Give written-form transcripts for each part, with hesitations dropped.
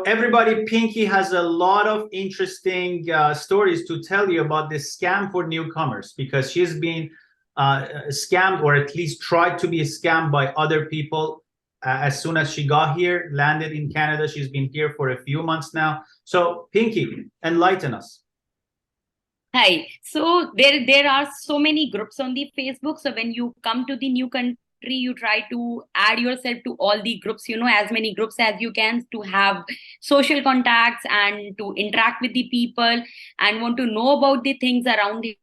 Everybody, Pinky has a lot of interesting stories to tell you about this scam for newcomers because she's been scammed, or at least tried to be scammed by other people as soon as she got here, landed in Canada. She's been here for a few months now. So, Pinky, enlighten us. Hi. So there are so many groups on the Facebook. So when you come to the new country, you try to add yourself to all the groups, as many groups as you can to have social contacts and to interact with the people and want to know about the things around here.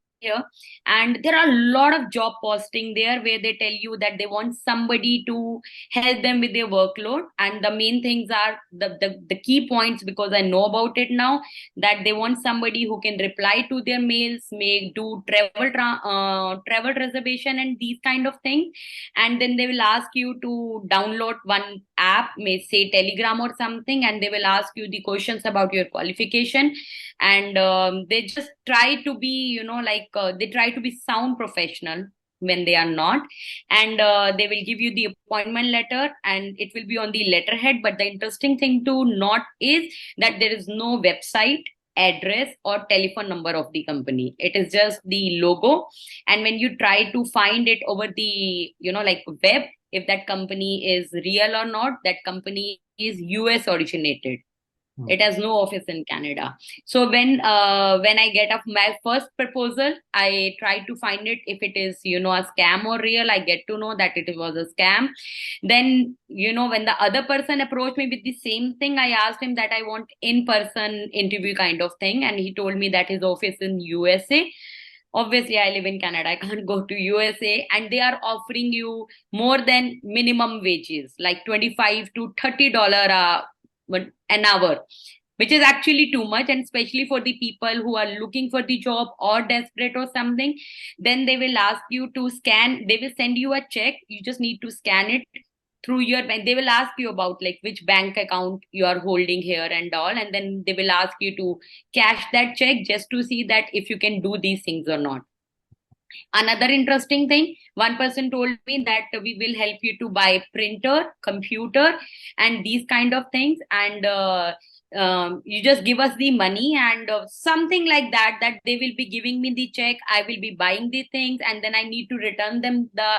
And there are a lot of job posting there where they tell you that they want somebody to help them with their workload. And the main things are the key points, because I know about it now, that they want somebody who can reply to their mails, make do travel reservation and these kind of things. And then they will ask you to download one app, may say Telegram or something, and they will ask you the questions about your qualification. And they just try to be, they try to be sound professional when they are not. And they will give you the appointment letter and it will be on the letterhead. But the interesting thing to note is that there is no website, address or telephone number of the company. It is just the logo. And when you try to find it over the web, if that company is real or not, that company is US originated. It has no office in Canada. So when I get up my first proposal, I try to find it if it is a scam or real. I get to know that it was a scam. Then when the other person approached me with the same thing, I asked him that I want in-person interview kind of thing, and he told me that his office in USA. Obviously, I live in Canada, I can't go to USA, and they are offering you more than minimum wages, like 25 to $30 an hour, which is actually too much. And especially for the people who are looking for the job or desperate or something, then they will ask you to scan. They will send you a check. You just need to scan it through your bank. They will ask you about like which bank account you are holding here and all, and then they will ask you to cash that check just to see that if you can do these things or not. Another interesting thing, one person told me that we will help you to buy printer, computer, and these kind of things. And you just give us the money and something like that, that they will be giving me the check. I will be buying the things and then I need to return them the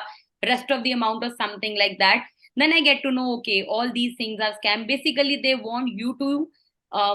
rest of the amount or something like that. Then I get to know, okay, all these things are scam. Basically, they want you to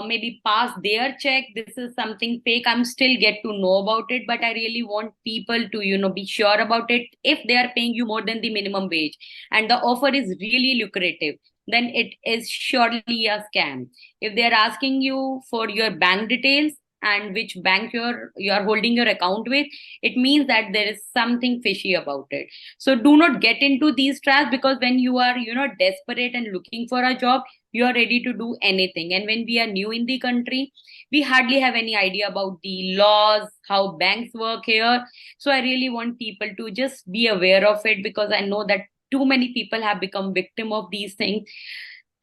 maybe pass their check. This is something fake. I'm still get to know about it, but I really want people to be sure about it. If they are paying you more than the minimum wage and the offer is really lucrative, then it is surely a scam. If they are asking you for your bank details and which bank you're holding your account with, it means that there is something fishy about it. So do not get into these traps, because when you are desperate and looking for a job, you are ready to do anything. And when we are new in the country, we hardly have any idea about the laws, how banks work here. So I really want people to just be aware of it, because I know that too many people have become victim of these things.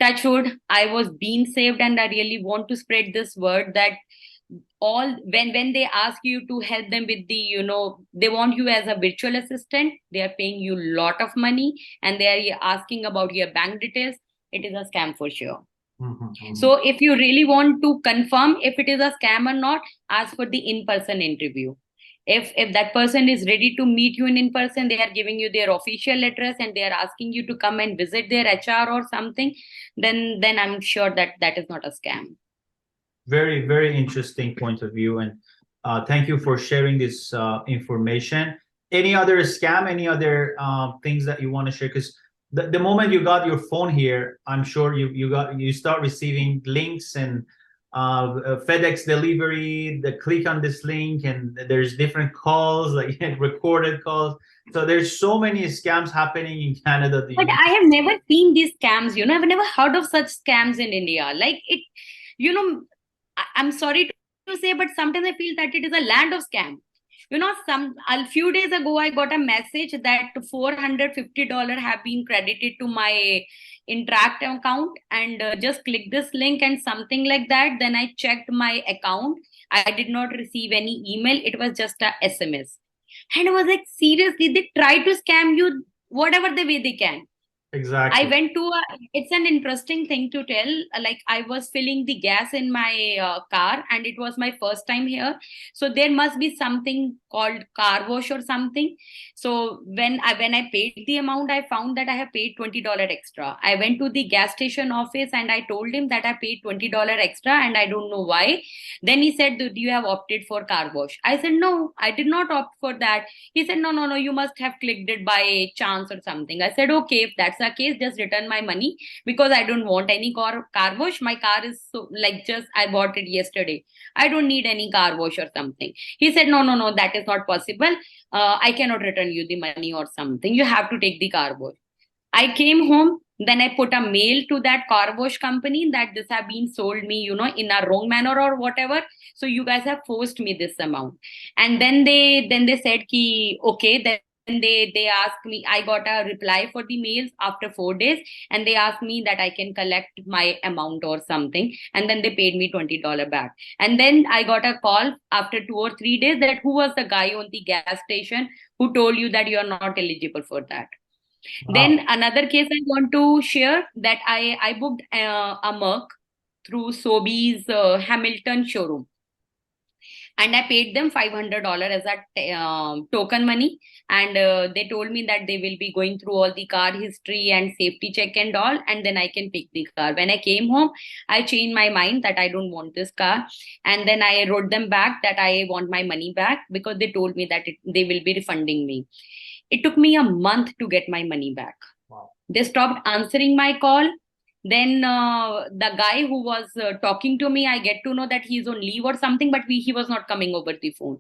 Touch wood, I was being saved, and I really want to spread this word that all when they ask you to help them with the they want you as a virtual assistant, they are paying you a lot of money and they are asking about your bank details. It is a scam for sure. So if you really want to confirm if it is a scam or not, ask for the in-person interview. If that person is ready to meet you in person, they are giving you their official address and they are asking you to come and visit their HR or something, then I'm sure that that is not a scam. Very, very interesting point of view. And thank you for sharing this information. Any other scam, any other things that you want to share? Because the moment you got your phone here, I'm sure you start receiving links and FedEx delivery, the click on this link, and there's different calls, like recorded calls. So there's so many scams happening in Canada that But you. I have never seen these scams. I've never heard of such scams in India. Like it, you know, I'm sorry to say, but sometimes I feel that it is a land of scam. A few days ago, I got a message that $450 have been credited to my Interact account, and just click this link and something like that. Then I checked my account. I did not receive any email. It was just a SMS. And I was like, seriously, they try to scam you whatever the way they can. I Exactly. went to it's an interesting thing to tell. Like I was filling the gas in my car and it was my first time here. So there must be something called car wash or something. So when I paid the amount, I found that I have paid $20 extra. I went to the gas station office and I told him that I paid $20 extra and I don't know why. Then he said, "Do you have opted for car wash?" I said, "No, I did not opt for that." He said, "No, you must have clicked it by chance or something." I said, "Okay, if that's the case, just return my money because I don't want any car wash. My car is so like just I bought it yesterday. I don't need any car wash or something." He said, "No, that is not possible. I cannot return you the money or something. You have to take the car wash." I came home, then I put a mail to that car wash company that this have been sold me, in a wrong manner or whatever. So you guys have forced me this amount. And then they said ki okay, then they asked me, I got a reply for the mails after 4 days, and they asked me that I can collect my amount or something. And then they paid me $20 back. And then I got a call after 2 or 3 days that who was the guy on the gas station who told you that you are not eligible for that. Wow. Then another case I want to share that I booked a Merc through Sobeys Hamilton showroom, and I paid them $500 as a token money, and they told me that they will be going through all the car history and safety check and all, and then I can pick the car. When I came home, I changed my mind that I don't want this car, and then I wrote them back that I want my money back because they told me that they will be refunding me. It took me a month to get my money back. Wow. They stopped answering my call. Then the guy who was talking to me, I get to know that he's on leave or something, but he was not coming over the phone.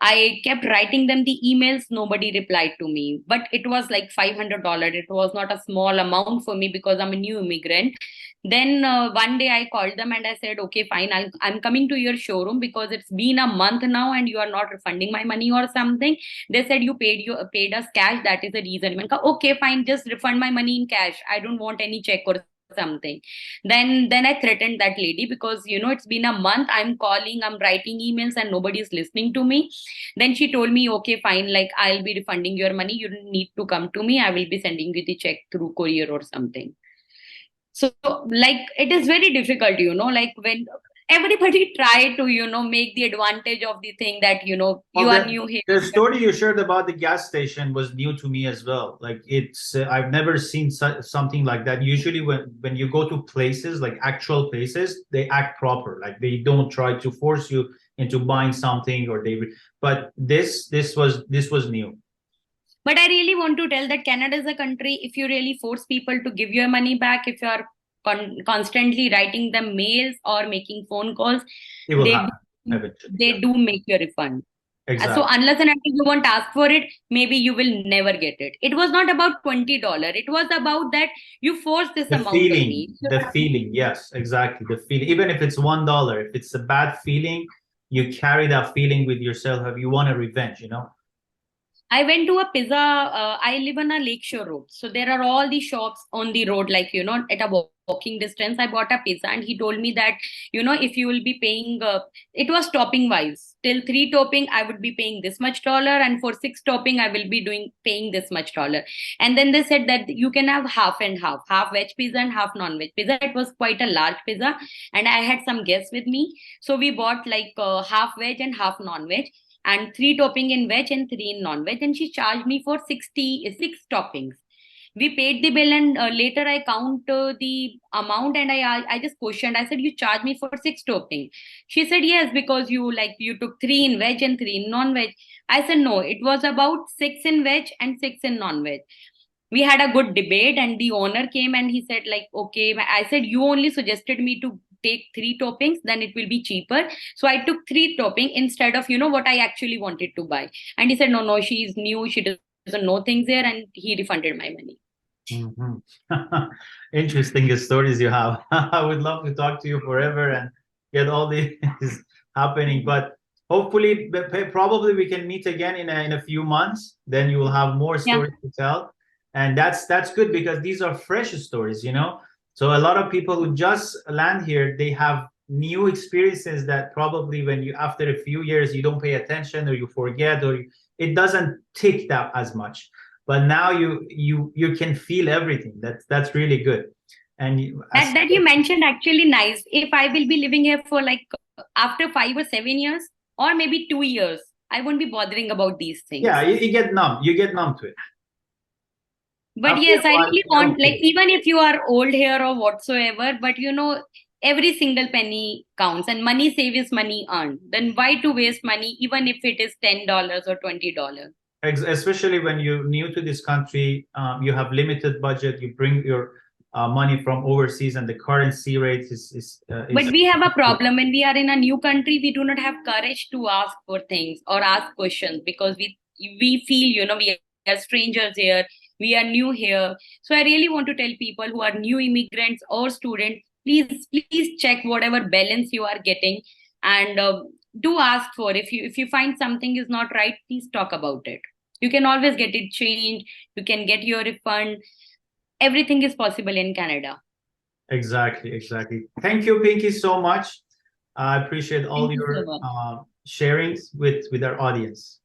I kept writing them the emails. Nobody replied to me. But it was like $500. It was not a small amount for me because I'm a new immigrant. Then one day I called them and I said, okay, fine, I'm coming to your showroom because it's been a month now and you are not refunding my money or something. They said you paid us cash. That is the reason. I went, okay, fine, just refund my money in cash. I don't want any check or something. Then I threatened that lady because it's been a month. I'm calling, I'm writing emails, and nobody is listening to me. Then she told me, okay, fine, like I'll be refunding your money. You don't need to come to me. I will be sending you the check through courier or something. So, like, it is very difficult, like when everybody try to, make the advantage of the thing that, you Well, are new here. the story you shared about the gas station was new to me as well. Like it's, I've never seen something like that. Usually, when you go to places like actual places, they act proper. Like they don't try to force you into buying something, or they. But this was new. But I really want to tell that Canada is a country, if you really force people to give your money back, if you are constantly writing them mails or making phone calls, It will they happen do, eventually. Yeah, they do make your refund. So exactly. unless and until you won't ask for it, maybe you will never get it. It was not about $20. It was about that you forced this amount on me. The feeling, yes, exactly. The feeling, even if it's $1, if it's a bad feeling, you carry that feeling with yourself. If you want a revenge. I went to a pizza. I live on a lakeshore road. So there are all the shops on the road, like, at a walking distance. I bought a pizza and he told me that, if you will be paying, it was topping wise. Till 3 topping, I would be paying this much dollar. And for 6 topping, I will be paying this much dollar. And then they said that you can have half and half veg pizza and half non-veg pizza. It was quite a large pizza. And I had some guests with me. So we bought like half veg and half non-veg, and 3 topping in veg and 3 in non-veg, and she charged me for 66 toppings. We paid the bill, and later I count the amount, and I just questioned. I said, you charged me for 6 topping. She said, yes, because you took 3 in veg and 3 in non-veg. I said, no, it was about 6 in veg and 6 in non-veg. We had a good debate, and the owner came and he said, like, okay. I said, you only suggested me to take 3 toppings, then it will be cheaper. So I took 3 topping instead of what I actually wanted to buy. And he said, no, she's new, she doesn't know things here, and he refunded my money. Mhm. Interesting stories you have. I would love to talk to you forever and get all these happening, but hopefully, probably we can meet again in a few months. Then you will have more Yeah. stories to tell, and that's good because these are fresh stories. So a lot of people who just land here, they have new experiences that probably when you after a few years you don't pay attention or you forget or it doesn't tick that as much. but now you can feel everything. That's really good. And That you mentioned actually nice. If I will be living here for like after 5 or 7 years, or maybe 2 years, I won't be bothering about these things. yeah, you get numb. You get numb to it. But After yes, a I while, really you don't want, like, feel it. even if you are old here or whatsoever, but every single penny counts, and money saved is money earned. Then why to waste money, even if it is $10 or $20? Especially when you're new to this country, you have limited budget. You bring your money from overseas, and the currency rate But is we have a problem when we are in a new country. We do not have courage to ask for things or ask questions, because we feel we are strangers here, we are new here. So I really want to tell people who are new immigrants or students, please check whatever balance you are getting, and do ask for, if you find something is not right, please talk about it. You can always get it changed. You can get your refund. Everything is possible in Canada. exactly. Thank you, Pinky, so much. I appreciate all Thank you so your much. sharings with our audience.